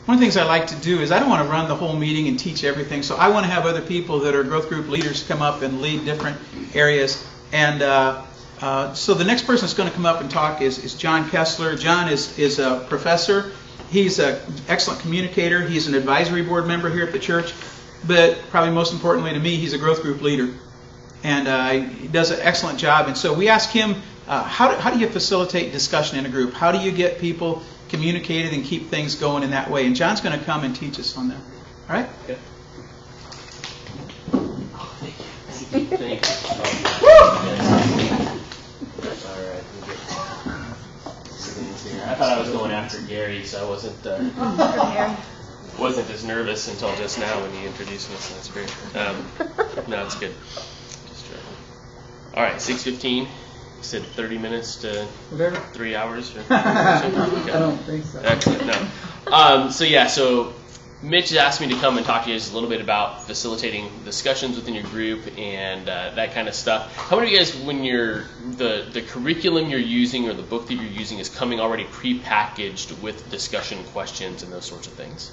one of the things I like to do is I don't want to run the whole meeting and teach everything, so I want to have other people that are growth group leaders come up and lead different areas. And so the next person that's going to come up and talk is John Kessler. John is a professor. He's an excellent communicator. He's an advisory board member here at the church. But probably most importantly to me, he's a growth group leader. And he does an excellent job. And so we asked him, how do you facilitate discussion in a group? How do you get people communicated and keep things going in that way? And John's going to come and teach us on that. All right? Okay. Thank you. All right. I thought I was going after Gary, so I wasn't as nervous until just now when you introduced me, so that's great. No, it's good. All right, 6:15. You said 30 minutes to 3 hours? Or okay. I don't think so. Excellent. No. So Mitch asked me to come and talk to you just a little bit about facilitating discussions within your group and that kind of stuff. How many of you guys, when the curriculum you're using or the book that you're using is coming already prepackaged with discussion questions and those sorts of things?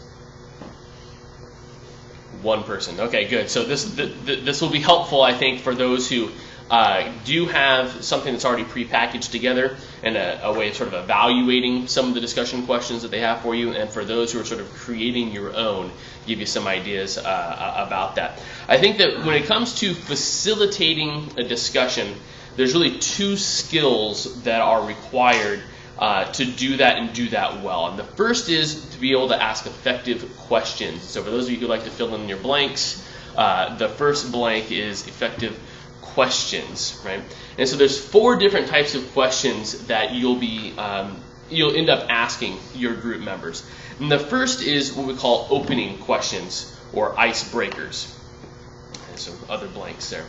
One person. Okay, good. So this will be helpful, I think, for those who do have something that's already prepackaged together and a way of sort of evaluating some of the discussion questions that they have for you, and for those who are sort of creating your own, give you some ideas about that. I think that when it comes to facilitating a discussion, there's really two skills that are required to do that and do that well. And the first is to be able to ask effective questions. So for those of you who like to fill in your blanks, the first blank is effective questions, right? And so there's 4 different types of questions that you'll end up asking your group members. And the first is what we call opening questions or icebreakers. And so other blanks there.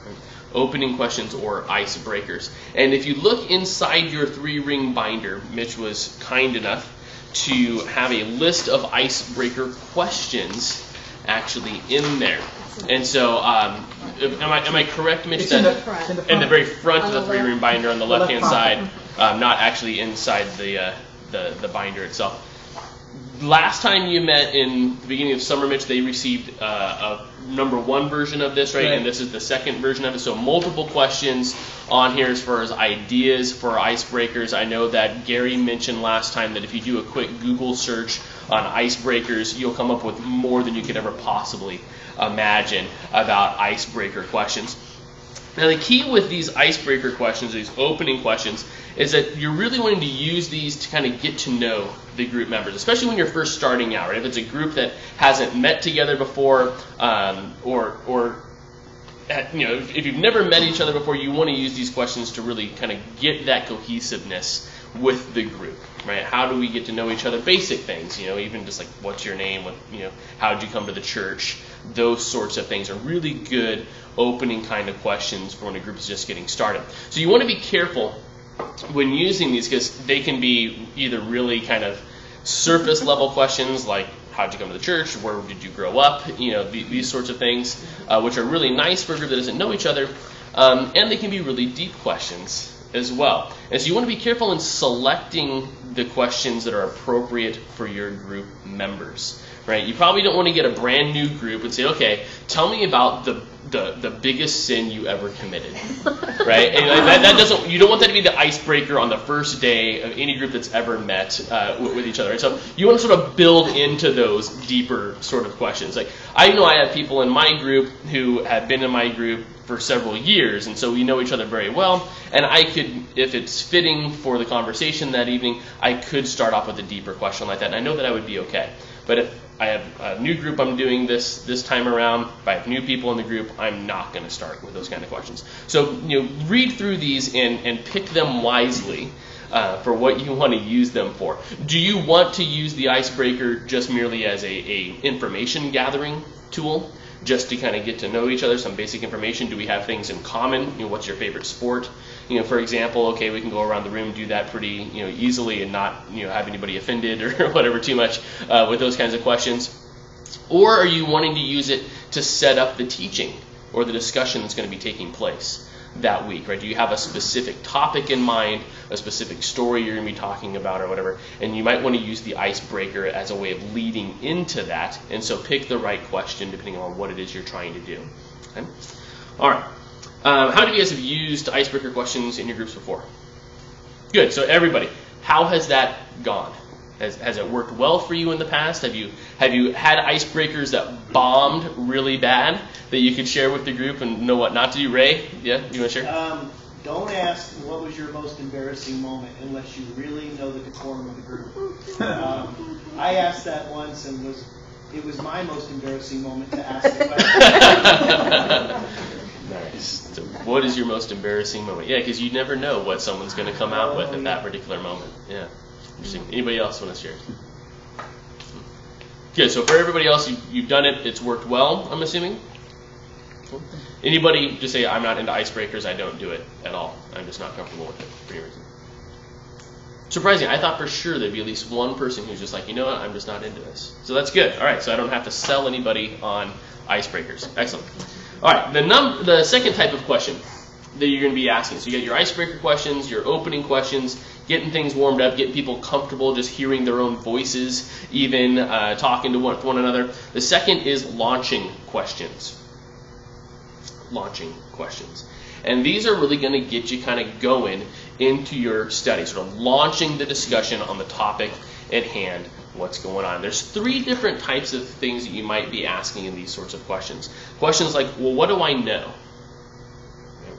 Opening questions or icebreakers. And if you look inside your 3-ring binder, Mitch was kind enough to have a list of icebreaker questions actually in there. And so, am I correct, Mitch? It's that in the very front of the 3-ring binder on the left-hand side, not actually inside the binder itself. Last time you met in the beginning of summer, Mitch, they received a number 1 version of this, right? And this is the second version of it. So multiple questions on here as far as ideas for icebreakers. I know that Gary mentioned last time that if you do a quick Google search on icebreakers, you'll come up with more than you could ever possibly imagine about icebreaker questions. Now the key with these icebreaker questions, these opening questions, is that you're really wanting to use these to kind of get to know the group members, especially when you're first starting out, right? If it's a group that hasn't met together before, or if you've never met each other before, you want to use these questions to really kind of get that cohesiveness with the group, right? How do we get to know each other? Basic things, even just like what's your name, how did you come to the church? Those sorts of things are really good opening kind of questions for when a group is just getting started. So you want to be careful when using these, because they can be either really kind of surface level questions like how did you come to the church, where did you grow up, these sorts of things, which are really nice for a group that doesn't know each other, and they can be really deep questions as well. And so you want to be careful in selecting the questions that are appropriate for your group members, right? You probably don't want to get a brand new group and say, okay, tell me about the biggest sin you ever committed, right? And that doesn't. You don't want that to be the icebreaker on the first day of any group that's ever met with each other. Right? So you want to sort of build into those deeper sort of questions. Like I know I have people in my group who have been in my group for several years, and so we know each other very well. And I could, if it's fitting for the conversation that evening, I could start off with a deeper question like that, and I know that I would be okay. But if I have a new group I'm doing this time around, if I have new people in the group, I'm not going to start with those kind of questions. So read through these and pick them wisely for what you want to use them for. Do you want to use the icebreaker just merely as a information gathering tool, just to kind of get to know each other, some basic information? Do we have things in common? What's your favorite sport? For example, okay, we can go around the room, do that pretty, easily and not, have anybody offended or whatever too much with those kinds of questions. Or are you wanting to use it to set up the teaching or the discussion that's going to be taking place? that week, right? Do you have a specific topic in mind, a specific story you're going to be talking about or whatever? And you might want to use the icebreaker as a way of leading into that. And so pick the right question depending on what it is you're trying to do. Okay? All right. How many of you guys have used icebreaker questions in your groups before? Good. So everybody, how has that gone? Has it worked well for you in the past? Have you had icebreakers that bombed really bad that you could share with the group and know what not to do? Ray, yeah, you want to share? Don't ask what was your most embarrassing moment unless you really know the decorum of the group. I asked that once and it was my most embarrassing moment to ask the question. Nice. So what is your most embarrassing moment? Yeah, because you never know what someone's going to come out with at that particular moment. Yeah. Interesting. Anybody else want to share? Good. So for everybody else, you've done it. It's worked well, I'm assuming. Anybody just say, I'm not into icebreakers. I don't do it at all. I'm just not comfortable with it for any reason. Surprising. I thought for sure there'd be at least one person who's just like, you know what, I'm just not into this. So that's good. All right. So I don't have to sell anybody on icebreakers. Excellent. All right. The second type of question that you're going to be asking. So you get your icebreaker questions, your opening questions, getting things warmed up, getting people comfortable just hearing their own voices, even talking to one another. The second is launching questions. Launching questions. And these are really going to get you kind of going into your study, sort of launching the discussion on the topic at hand, what's going on. There's 3 different types of things that you might be asking in these sorts of questions. Questions like, well, what do I know?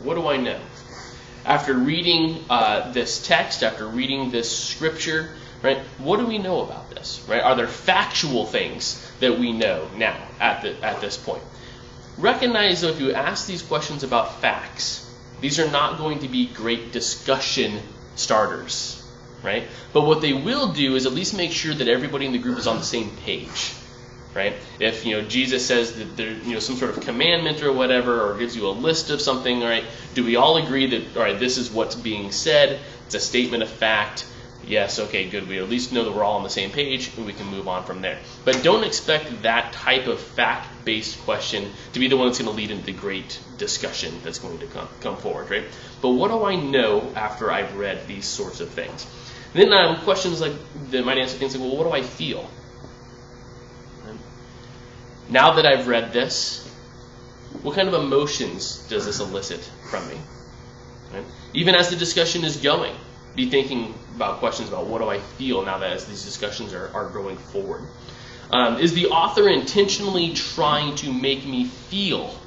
What do I know? After reading this text, after reading this scripture, right, what do we know about this? Right? Are there factual things that we know now at this point? Recognize, though, if you ask these questions about facts, these are not going to be great discussion starters, right? But what they will do is at least make sure that everybody in the group is on the same page. Right? If Jesus says that there's some sort of commandment or whatever, or gives you a list of something, right? Do we all agree that this is what's being said? It's a statement of fact. Yes, okay, good. We at least know that we're all on the same page, and we can move on from there. But don't expect that type of fact-based question to be the one that's going to lead into the great discussion that's going to come forward, right? But what do I know after I've read these sorts of things? And then questions like that might answer things like, well, what do I feel? Now that I've read this, what kind of emotions does this elicit from me? Right? Even as the discussion is going, be thinking about questions about what do I feel now that as these discussions are going forward. Is the author intentionally trying to make me feel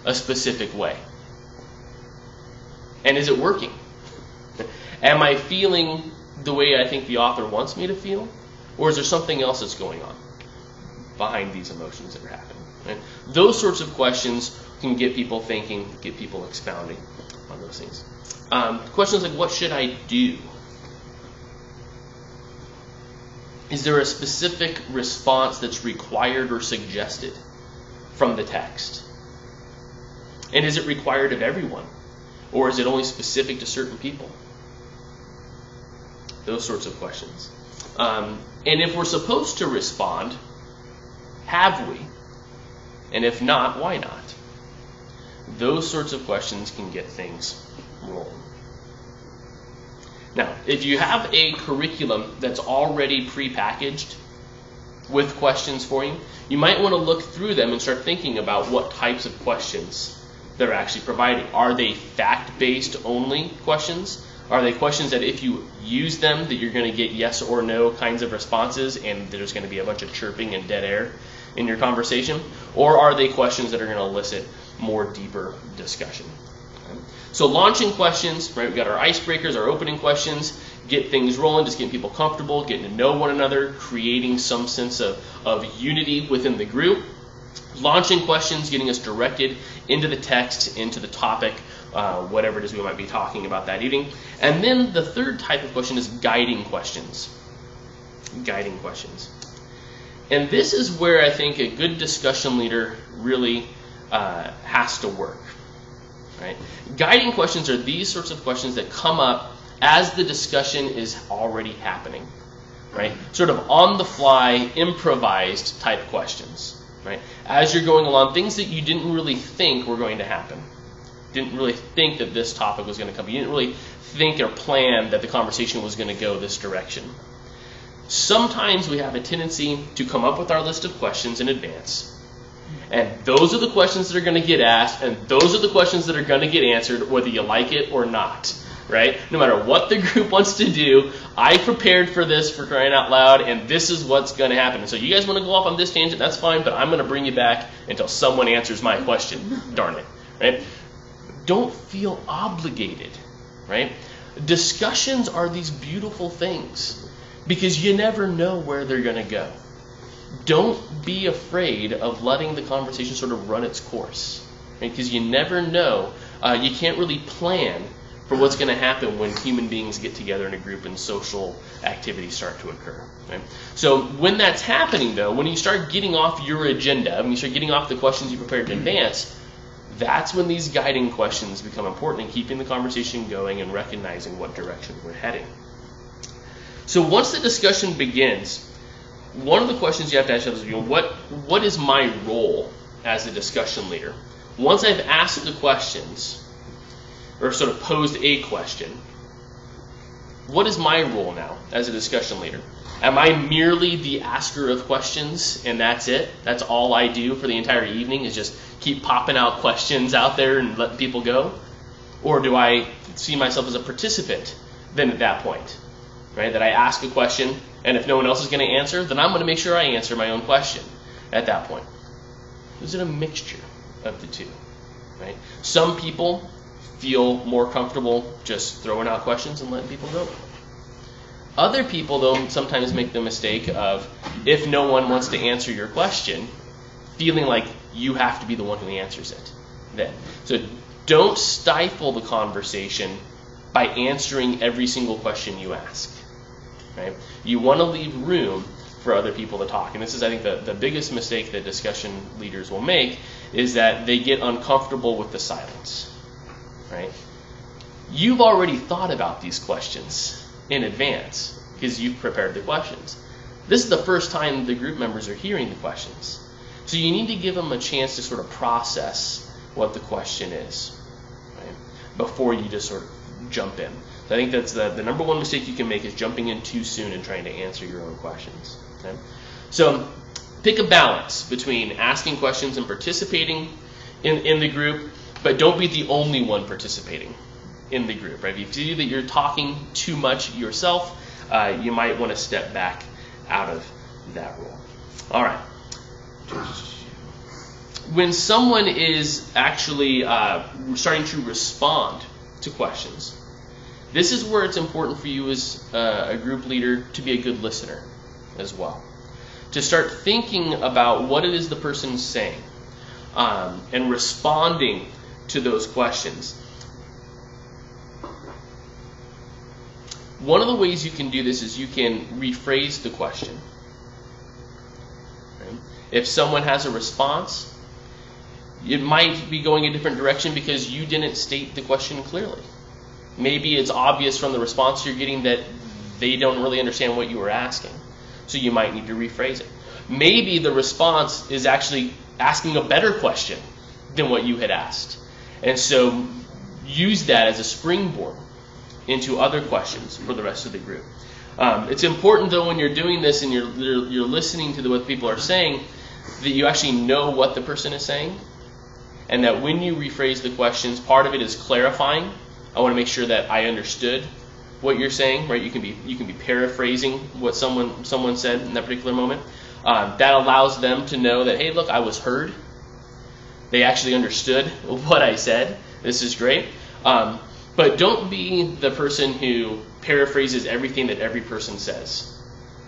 a specific way? And is it working? Am I feeling the way I think the author wants me to feel? Or is there something else that's going on behind these emotions that are happening? Right? Those sorts of questions can get people thinking, get people expounding on those things. Questions like, what should I do? Is there a specific response that's required or suggested from the text? And is it required of everyone? Or is it only specific to certain people? Those sorts of questions. And if we're supposed to respond, have we? And if not, why not? Those sorts of questions can get things rolling. Now, if you have a curriculum that's already prepackaged with questions for you, you might want to look through them and start thinking about what types of questions they're actually providing. Are they fact-based only questions? Are they questions that if you use them that you're going to get yes or no kinds of responses and there's going to be a bunch of chirping and dead air in your conversation? Or are they questions that are going to elicit more deeper discussion? Okay. So launching questions, right? We've got our icebreakers, our opening questions, get things rolling, just getting people comfortable, getting to know one another, creating some sense of unity within the group. Launching questions, getting us directed into the text, into the topic, whatever it is we might be talking about that evening. And then the third type of question is guiding questions. Guiding questions. And this is where I think a good discussion leader really has to work. Right? Guiding questions are these sorts of questions that come up as the discussion is already happening. Right? Sort of on the fly, improvised type questions. Right? As you're going along, things that you didn't really think were going to happen. didn't really think that this topic was going to come. You didn't really think or plan that the conversation was going to go this direction. Sometimes we have a tendency to come up with our list of questions in advance. And those are the questions that are going to get asked, and those are the questions that are going to get answered, whether you like it or not. Right? No matter what the group wants to do, I prepared for this, for crying out loud, and this is what's going to happen. And so you guys want to go off on this tangent, that's fine, but I'm going to bring you back until someone answers my question. Darn it. Right? Don't feel obligated. Right? Discussions are these beautiful things because you never know where they're going to go. Don't be afraid of letting the conversation sort of run its course. Right? Because you never know. You can't really plan for what's going to happen when human beings get together in a group and social activities start to occur. Right? So when that's happening, though, when you start getting off your agenda, when you start getting off the questions you prepared in advance, that's when these guiding questions become important in keeping the conversation going and recognizing what direction we're heading. So once the discussion begins, one of the questions you have to ask yourself is, what is my role as a discussion leader? Once I've asked the questions, or sort of posed a question, what is my role now as a discussion leader? Am I merely the asker of questions and that's it? That's all I do for the entire evening is just keep popping out questions out there and let people go? Or do I see myself as a participant then at that point? Right? That I ask a question, and if no one else is going to answer, then I'm going to make sure I answer my own question at that point. Is it a mixture of the two? Right? Some people feel more comfortable just throwing out questions and letting people go. Other people, though, sometimes make the mistake of, if no one wants to answer your question, feeling like you have to be the one who answers it then. So don't stifle the conversation by answering every single question you ask. Right? You want to leave room for other people to talk. And this is, I think, the biggest mistake that discussion leaders will make is that they get uncomfortable with the silence. Right? You've already thought about these questions in advance because you've prepared the questions. This is the first time the group members are hearing the questions. So you need to give them a chance to sort of process what the question is, right? Before you just sort of jump in. So I think that's the number one mistake you can make is jumping in too soon and trying to answer your own questions. Okay? So pick a balance between asking questions and participating in the group, but don't be the only one participating in the group. Right? If you see that you're talking too much yourself, you might want to step back out of that role. All right. When someone is actually starting to respond to questions, this is where it's important for you as a group leader to be a good listener as well. To start thinking about what it is the person's saying and responding to those questions. One of the ways you can do this is you can rephrase the question. Okay? If someone has a response, it might be going a different direction because you didn't state the question clearly. Maybe it's obvious from the response you're getting that they don't really understand what you were asking. So you might need to rephrase it. Maybe the response is actually asking a better question than what you had asked. And so use that as a springboard into other questions for the rest of the group. It's important, though, when you're doing this and you're listening to what people are saying, that you actually know what the person is saying, and that when you rephrase the questions, part of it is clarifying. I want to make sure that I understood what you're saying. Right? You can be paraphrasing what someone said in that particular moment. That allows them to know that, hey, look, I was heard. They actually understood what I said. This is great. But don't be the person who paraphrases everything that every person says.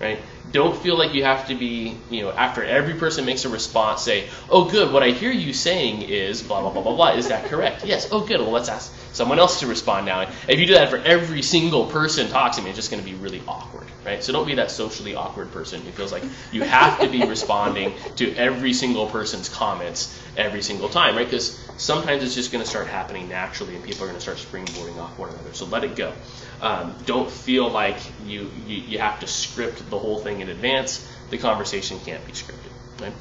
Right? Don't feel like you have to be, after every person makes a response, say, oh, good, what I hear you saying is blah, blah, blah, blah, blah. Is that correct? Yes. Oh, good. Well, let's ask someone else to respond now. If you do that for every single person talking to me, it's just going to be really awkward. Right? So don't be that socially awkward person who feels like you have to be responding to every single person's comments every single time. Right? Because sometimes it's just going to start happening naturally and people are going to start springboarding off one another. So let it go. Don't feel like you have to script the whole thing in advance. The conversation can't be scripted. Right?